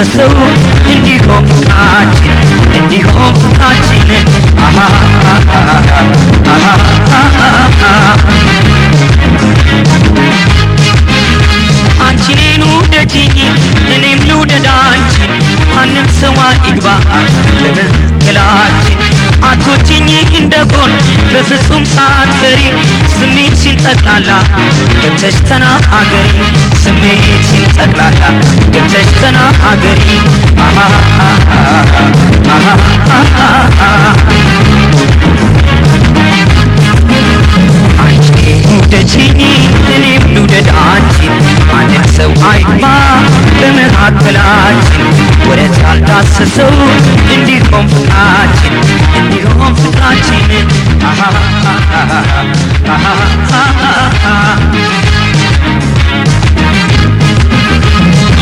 So indigo አንቺኔኑ ደጅኝ እኔም ልውደዳንቺ ማንም ሰው ይግባ ለበክላችን አትወጪኝ እንደሆን በፍጹም ሳትፈሪ ስሜትሽን ጠቅላላ ገብተሽ ተናገሪ ስሜትሽን ጠቅላላ ገብተሽ ተናገሪ አንቺኔኑ ደጅኝ እኔም ልውደዳንቺ ማንም ሰው አይግባ በመካከላችን ወረት ያልዳሰሰው እንዲሆን ፍቅራችን እንዲሆን ፍቅራችን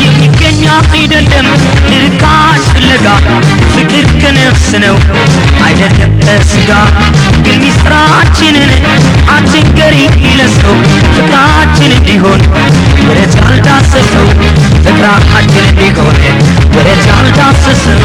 የሚገኛ አይደለም ርካሽ ፍለጋ ፍቅር ከነፍስ ነው አይደለም ከስጋ ግን ሚስጥራችንን አትንገሪ ለሰው ፍቅራችን እንዲሆን ወረት ያልዳሰሰው ፍቅራችን እንዲሆን ወረት ያልዳሰሰው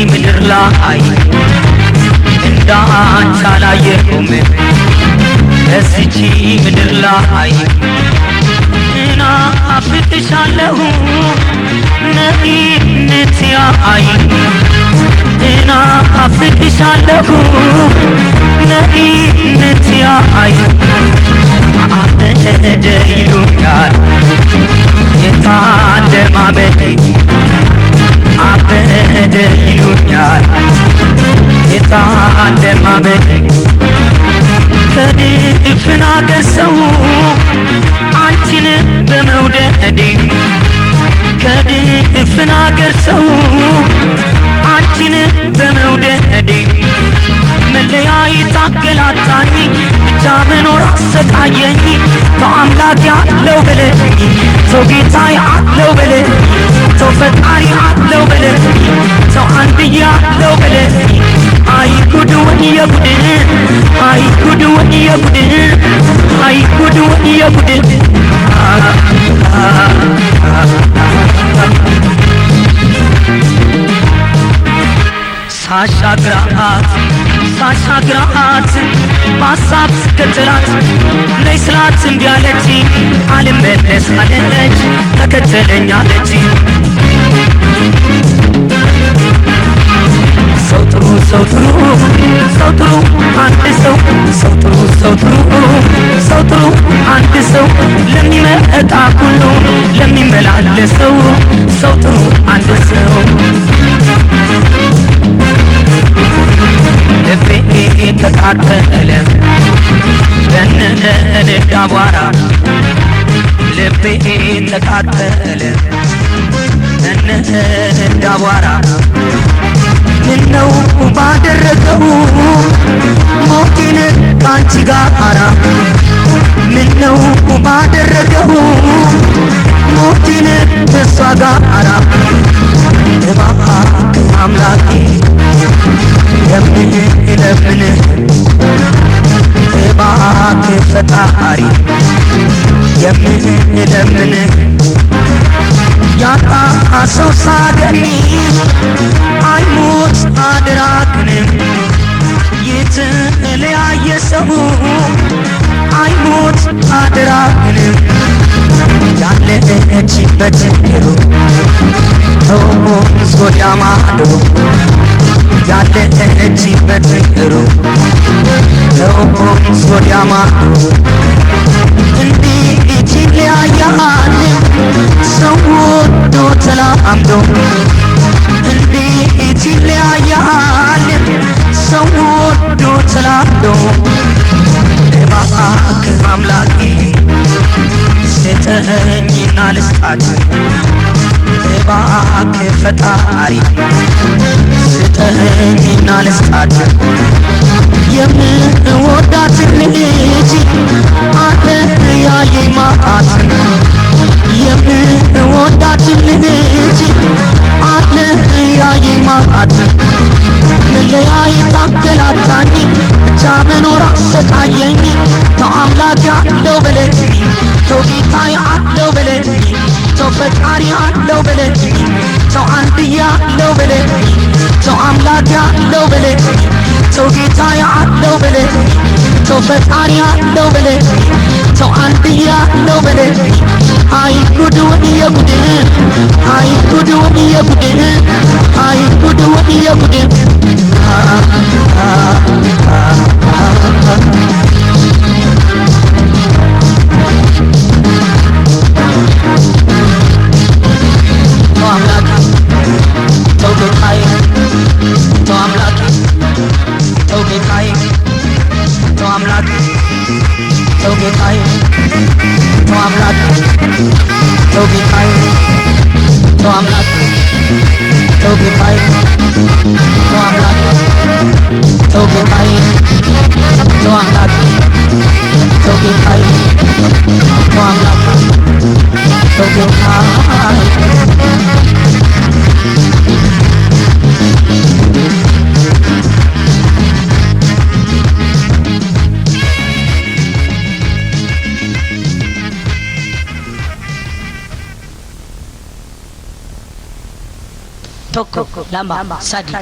ምድር ላይ እንዳንቺ አላየሁም እዚች ምድር ላይ እናፍቅሻለሁ ነይነት ያይ እናፍቅሻለሁ ነይነት ያይ አበደ ይሉኛል የታለማመድ አበደ ይሉኛል የታለማመድ ከድፍን አገር ሰው አንቺን በመውደዴ ከድፍን አገር ሰው አንቺን በመውደዴ መለያየት አገላታኝ ብቻ መኖር አሰቃየኝ በአምላክ ያለው በለኝ ሰው ጌታ ያለው በለኝ ሰው ፈጣሪ ያለው በለኝ ሰው አንድያ ያለው በለኝ አይ ጉድ ወዲየ ጉድ አይ ጉድ ወዲየ ጉድ አይ ጉድ ወዲየ ጉድ ሳሻግራት በሀሳብ ስከተላት ነይ ስላት እምቢ አለች አልመለስ አለች ተከተለኝ አለች ሰው ጥሩ ሰው ጥሩ ሰው ጥሩ አንድ ሰው ሰው ጥሩ ሰው ጥሩ ሰው ጥሩ አንድ ሰው ለሚመጣ ሁሉ ለሚመላለሰው ሰው ጥሩ አንድ ሰው ተቃጠለ በነደ አቧራ ልቤ ተቃጠለ በነደ አቧራ ምነው ባደረገው ሞቴን ካንቺ ጋራ ምነው ባደረገው ሞቴን ከሷ ጋራ እባክህ አምላኬ ለምንህ እባክህ ፈጣሪ ለምንህ ያጣ ሰው ሳገኝ አይሞት አደራክንም የተለያየ ሰው አይሞት አደራክንም ያለችበት ሩቅ ተወንዝ ወዲያ ማዶ ያለችበት ሩቅ ተወንዝ ወዲያ ማዶ እንዴት ይለያያል ሰው ወዶ ተላምዶ እንዴት ይለያያል ሰው ወዶ ተላምዶ እባክህ አምላኬ ስጠኝና ልስጣት እባክህ ፈጣሪ ስጠኝና ልስጣት የምወዳት ልጅ አንተ ያየኝ ማአት የምወዳት ልጅ አንተ ያየኝ ማአት መለያየት አገላታኝ ብቻ መኖር አሰቃየኝ ተው አምላክ ያለው በለኝ ተው ጌታ ያለው በለኝ ተው ፈጣሪ ያለው በለኝ ተው አንድያ ያለው በለኝ ተው አምላክ ያለው በለኝ ተው ጌታ ያለው በለኝ ተው ፈጣሪ ያለው በለኝ ተው አንድያ ያለው በለኝ አይ ጉድ ወዲየ ጉድ አይ ጉድ ወዲየ ጉድ አይ ጉድ ወዲየ ጉድ ተው አምላክ ተው ጌታዬ ተው አምላክ ተው ጌታዬ ተው አምላክ ተው ጌታዬ ተው አምላክ ተው ጌታዬ ተው አምላክ ተው ጌታዬ ተው አምላክ ተው ጌታዬ ተው አምላክ ተው ጌታዬ ተው አምላክ ተው ጌታዬ Toko Lamba Sadi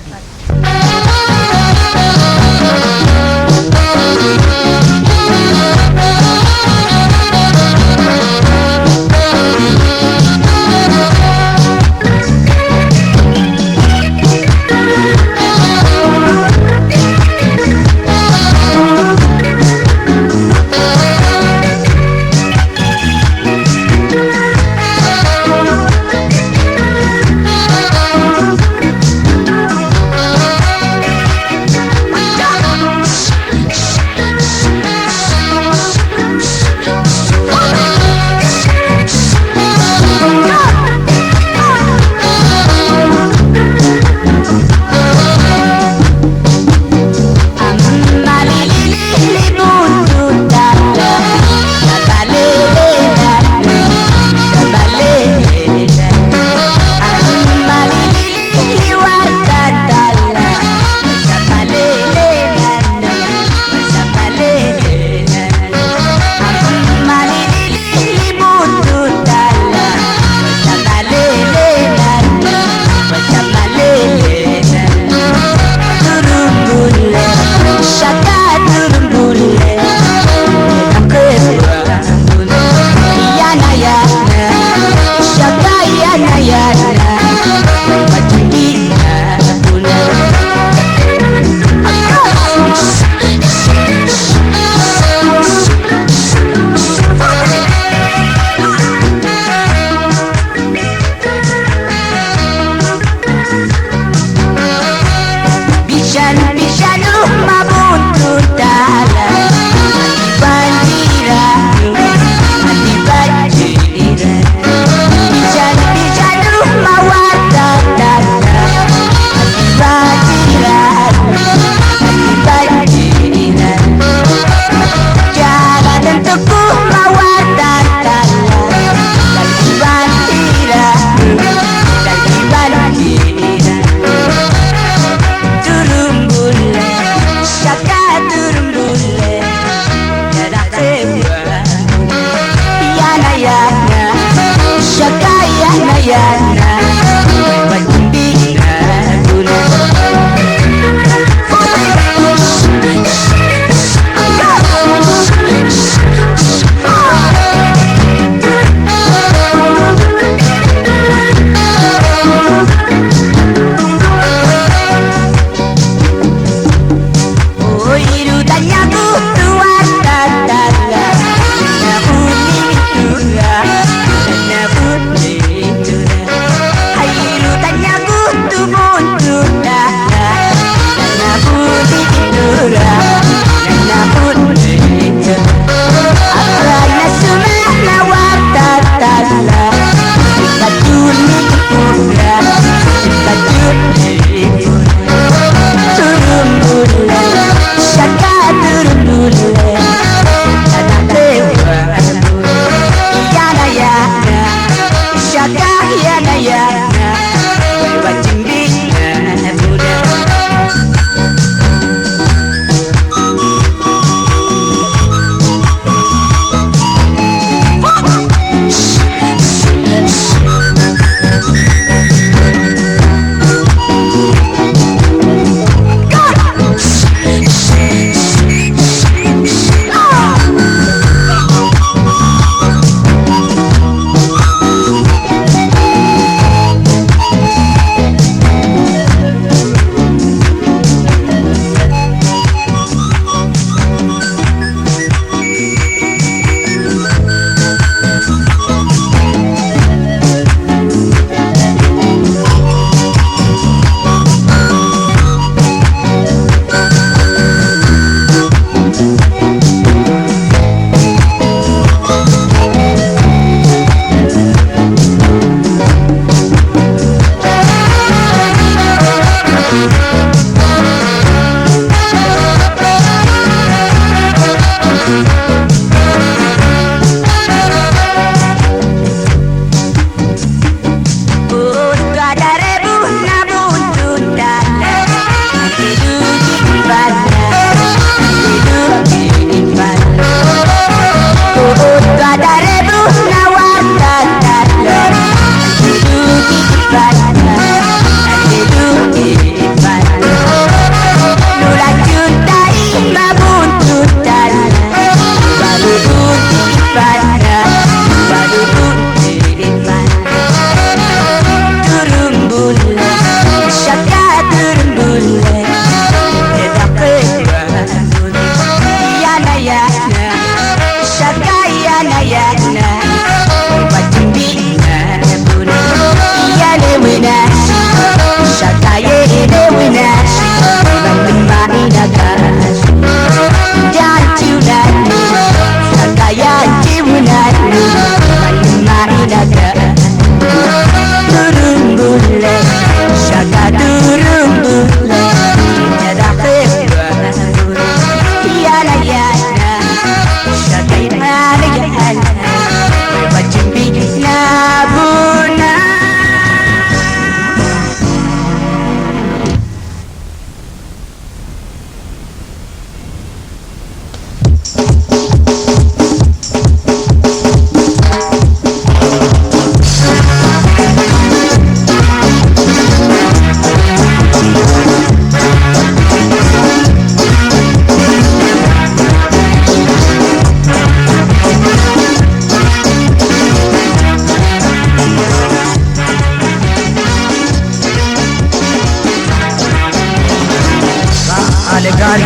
ጋሪ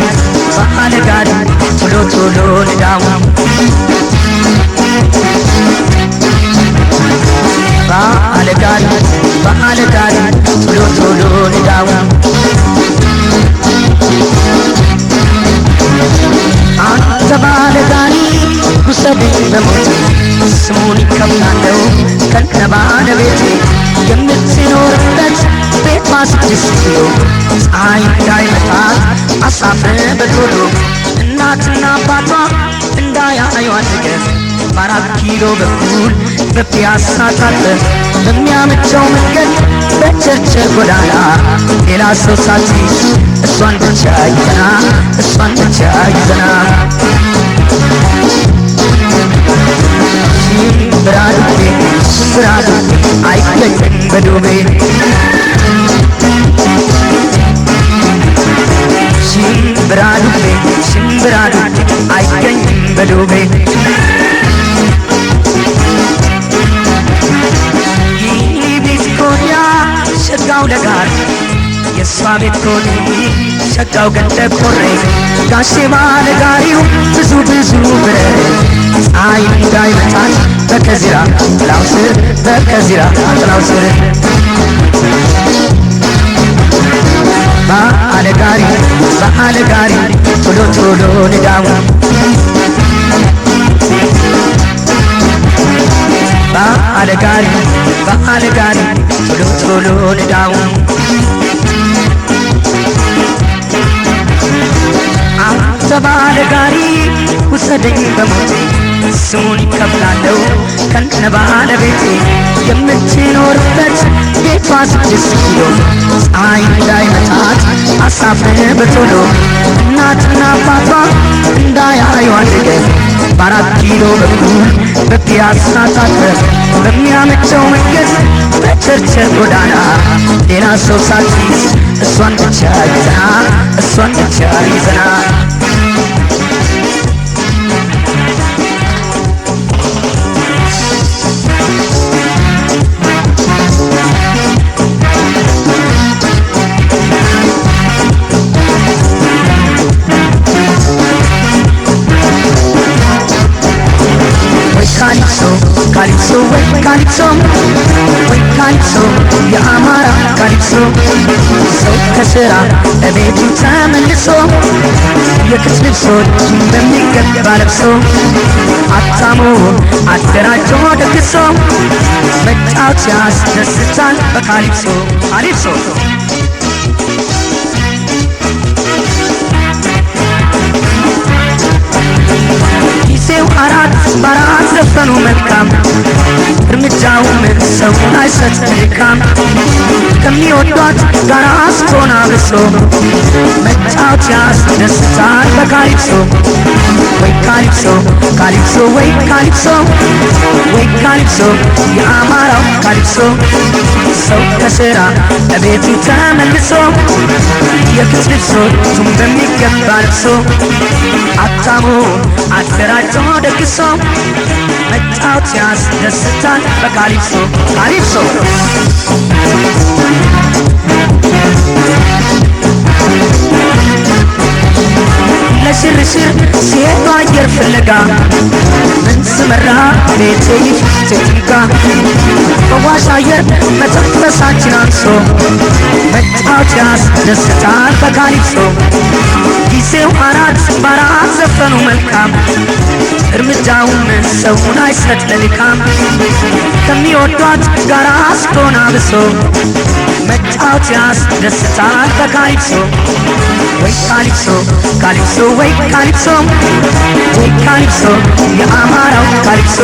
በአለ ጋሪ ቶሎ ቶሎ ንዳው በአለ ጋሪ ቶሎ ቶሎ ንዳው አንተ ባለ ጋሪ ውሰደኝ በሞቴ ስሙን ይከብላለሁ ከነ ባለቤቴ የምትኖርበት ቤቷ 6 ኪሎ ፀሐይ እንዳይመታት አሳፍረ በቶሎ እናትና አባቷ እንዳያዩዋት ገፍ በ4 ኪሎ በኩል በፒያሳ ታጥረ በሚያመቸው መንገድ በቸርቸር ጎዳና ሌላ ሰው ሳትይዝ እሷን ብቻ ይዘና ሽምብራዱ አይገኝም በዱቤ ሽምብራዱ አይገኝም በዱቤ ይህ ቤት ኮዲያ ሸጋው ለጋር የሷ ቤት ኮዲ ሸጋው ገንደብ ኮሬ ጋሼ ባለ ጋሪው ብዙ ብረት ፀሐይ እንዳይመታት በከዚራ ጥላው ስር በአለ ጋሪ ቶሎ ቶሎ ንዳው በአለ ጋሪ ቶሎ ቶሎ ንዳው አንተ ባለ ጋሪ ውሰደኝ በሞቴ ስሙን ይከብላለሁ ከነ ባለቤቴ የምትኖርበት ቤቷ 6 ኪሎ ፀሐይ እንዳይመታት አሳፍረ በቶሎ እናትና አባቷ እንዳያዩዋት ገፍ በ4 ኪሎ በኩል በፒያሳ ታጥረ በሚያመቸው መንገድ በቸርቸር ጎዳና ሌላ ሰው ሳትይዝ እሷን ብቻ ይዘና ካሊፕሶ የአማራ ካሊፕሶ ሰው ከስራ እቤቱ ተመልሶ የክት ልብሶችን በሚገባ ለብሶ አታሞ አደራጆ ደግሶ መጫወት ያስደስታል በካሊፕሶ ጊዜው 4 ዘፈኑ መልካም እርምጃው ምን ሰውን አይሰጥ ድካም ከሚወዷት ጋር አስቶና ብሶ መጫወት ያስደስታል በካሊፕሶ ካሊፕሶ የአማራው ካሊፕሶ ሰው ከስራ እቤቱ ተመልሶ የክት ልብሶቹን በሚገባ ለብሶ አታሞ አደራጆ ደግሶ መጫወት ያስደስታል በካሊፕሶ ለሽርሽር ሲሄዱ አየር ፍለጋ ምን ስመራ ቤቴ ጭጭጋ በዋሽ አየር መተንፈሳችን አንሶ መጫወት ያስደስታል በካሊፕሶ ጊዜው 4 ዘፈኑ መልካም እርምጃውን ሰውን አይሰጥ ለድካም ከሚወዷት ጋር አስቶና ብሶ መጫወት ያስደስታል በካሊፕሶ ካሊፕሶ የአማራው ካሊፕሶ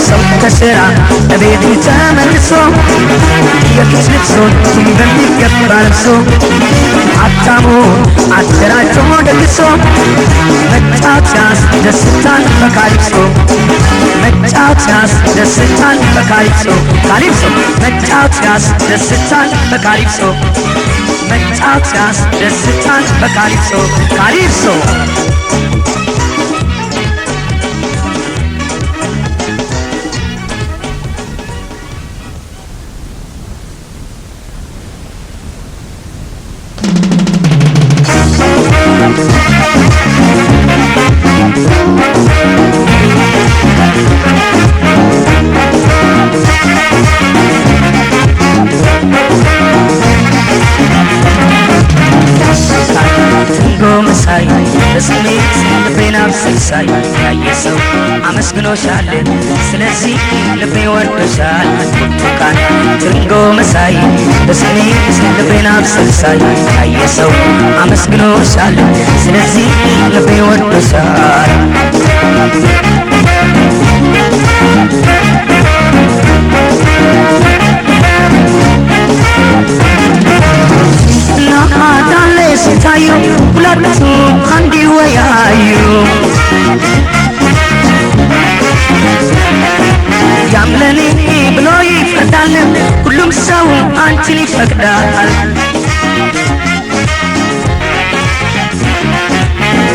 ሰው ከስራ እቤቱ ተመልሶ የክት ልብሶቹን በሚገባ ለብሶ አታሞ አደራጆ ደግሶ መጫወት ያስደስታል በካሊፕሶ መጫወት ያስደስታል በካሊፕሶ ካሊፕሶ መሳይ በስሜት ልቤን አብሰልሳይ ያየ ሰው አመስግኖሻል ስለዚህ ልቤ ወዶሻል ብርቱካን ትርንጎ መሳይ በስሜት ልቤን አብሰልሳይ ያየ ሰው አመስግኖሻል ስለዚህ ልቤ ወዶሻል ናዳለ ሲታዩ ሁለቱ አንድ ወያዩ ያምለኔ ብሎ ይፈርዳል ሁሉም ሰው አንቺን ይፈቅዳል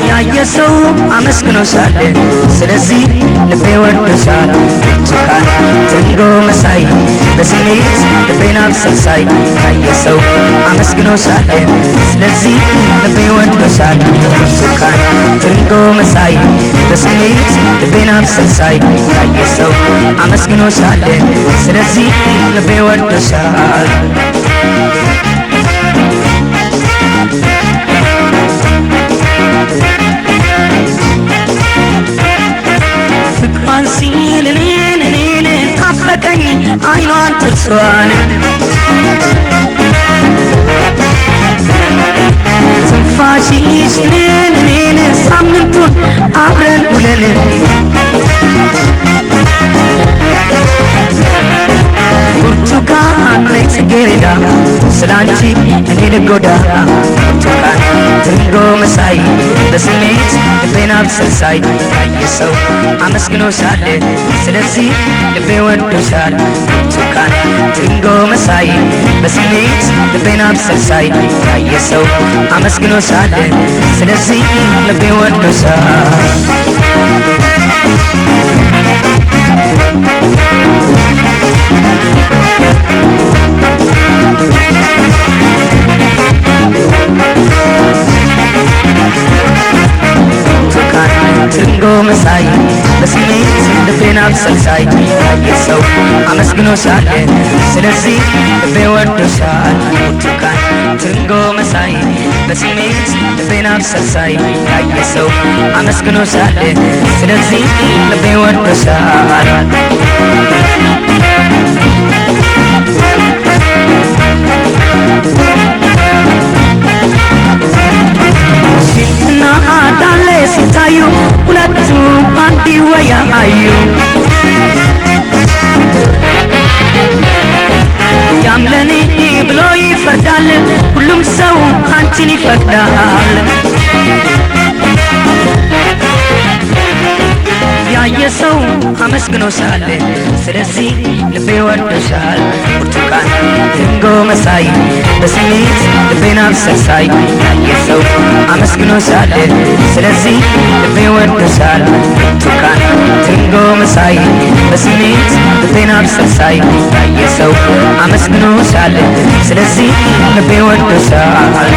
ያየ ሰው አመስግኖሻል ስለዚህ ልቤ ወዶሻል ብርቱካን ትርንጎ መሳይ በስሜት ልቤን አብሰልሳይ ያየ ሰው አመስግኖሻል ስለዚህ ልቤ ወዶሻል ብርቱካን ትርንጎ መሳይ በስሜት ልቤን አብሰልሳይ ያየ ሰው አመስግኖሻል ስለዚህ ልቤ ወዶሻል ፍቅሯን ሲል እኔን ታፈቀኝ አይኗን ጥርሷን ትንፋሽሽ እኔን ሳምንቱን አብረን ውለን ብርቱካን ነይ ጽጌረዳ ስላንቺ እኔ ልጎዳ ብርቱካን ትርንጎ መሳይ በስሜት ልቤን አብሰልሳይ ያየ ሰው አመስግኖሻል ስለዚህ ልቤ ወዶሻል ብርቱካን ትርንጎ መሳይ በስሜት ልቤን አብሰልሳይ ያየ ሰው አመስግኖሻል ስለዚህ ልቤ ወዶሻል ትርንጎ መሳይ በስሜት ልቤን አብሰልሳይ ያየ ሰው አመስግኖሻል ስለዚህ ልቤ ወዶሻል ብርቱካን ትርንጎ መሳይ በስሜት ልቤን አብሰልሳይ ያየ ሰው አመስግኖሻል ስለዚህ ልቤ ወዶሻል ናዳለ ሲታዩ ሁለቱ አንድ ወያዩ ያምለኔ ብሎ ይፈርዳል ሁሉም ሰው አንቺን ይፈቅዳል ያየ ሰው አመስግኖሻል ስለዚህ ልቤ ወዶሻል ብርቱካን ትርንጎ መሳይ በስሜት ልቤን አብሰልሳይ ያየ ሰው አመስግኖሻል ስለዚህ ልቤ ወዶሻል ብርቱካን ትርንጎ መሳይ በስሜት ልቤን አብሰልሳይ ያየ ሰው አመስግኖሻል ስለዚህ ልቤ ወዶሻል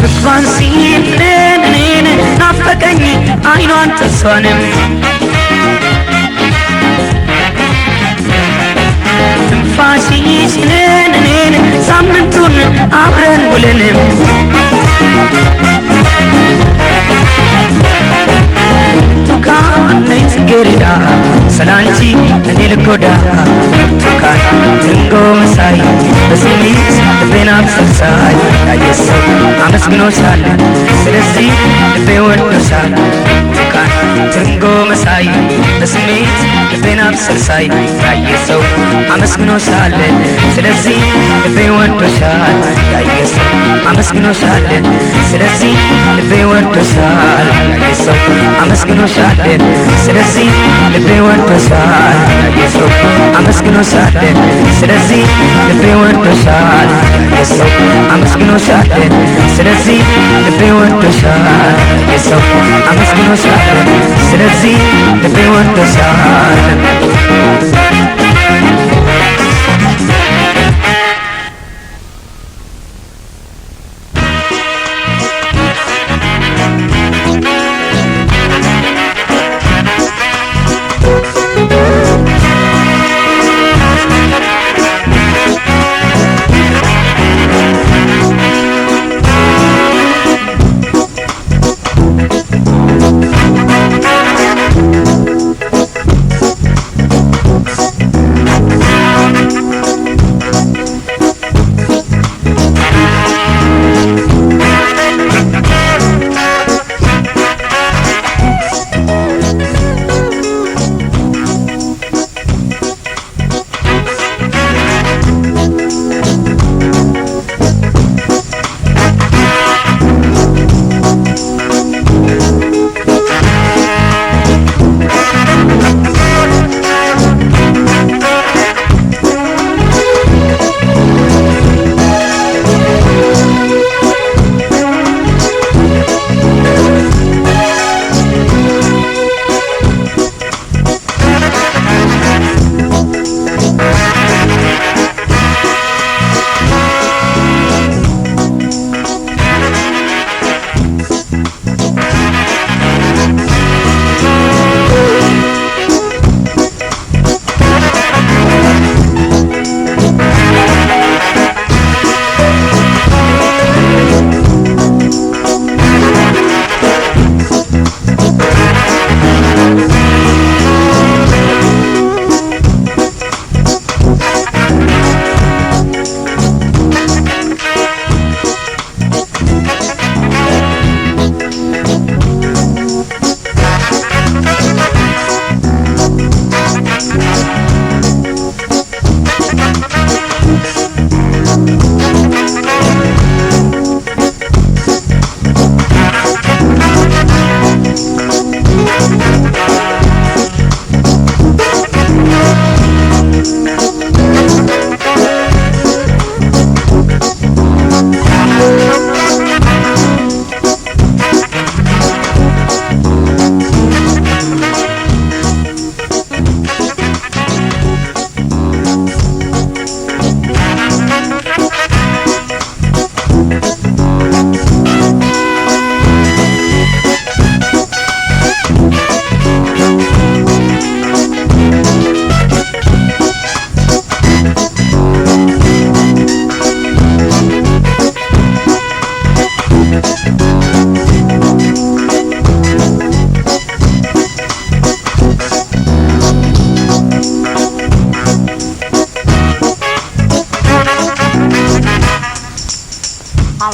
ፍቅሯን ሲል እኔን ናፈቀኝ አይኗን ጥርሷንም ትንፋሽሽ እኔን ሳምንቱን አብረን ውለንም ብርቱካን ነይ ጽጌረዳ ስላንቺ እኔ ልጎዳ ብርቱካን ትርንጎ መሳይ በስሜት ልቤን አብሰልሳይ ያየ ሰው አመስግኖሻል ስለዚህ ልቤ ወዶሻል ብርቱካን ትርንጎ መሳይ በስሜት ልቤን አብሰልሳይ ያየ ሰው አመስግኖሻል ስለዚህ ልቤ ወዶሻል ያየ ሰው አመስግኖሻል ስለዚህ ልቤ ወዶሻል ያየ ሰው አመስግኖሻል ስለዚህ ልቤ ወዶሻል ያየ ሰው አመስግኖሻል ስለዚህ ልቤ ወዶሻል ያየ ሰው አመስግኖሻል ስለዚህ ልቤ ወዶሻል ያየ ሰው አመስግኖሻል ስለዚህ ልቤ ወዶሻል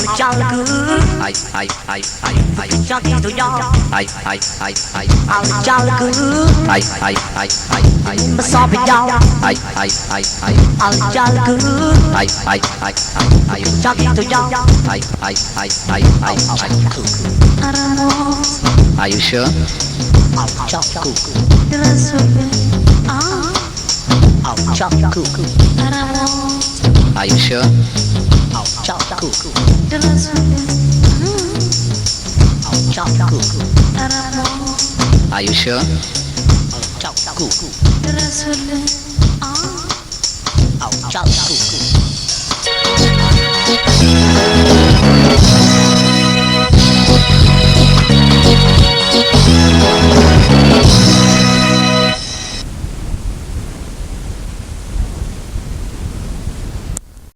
aljagu jagi tu ya aljagu besar bidau aljagu jagi tu ya Are you sure? aljagu aljagu Are you sure? aljagu aljagu Are you sure? aljagu aljagu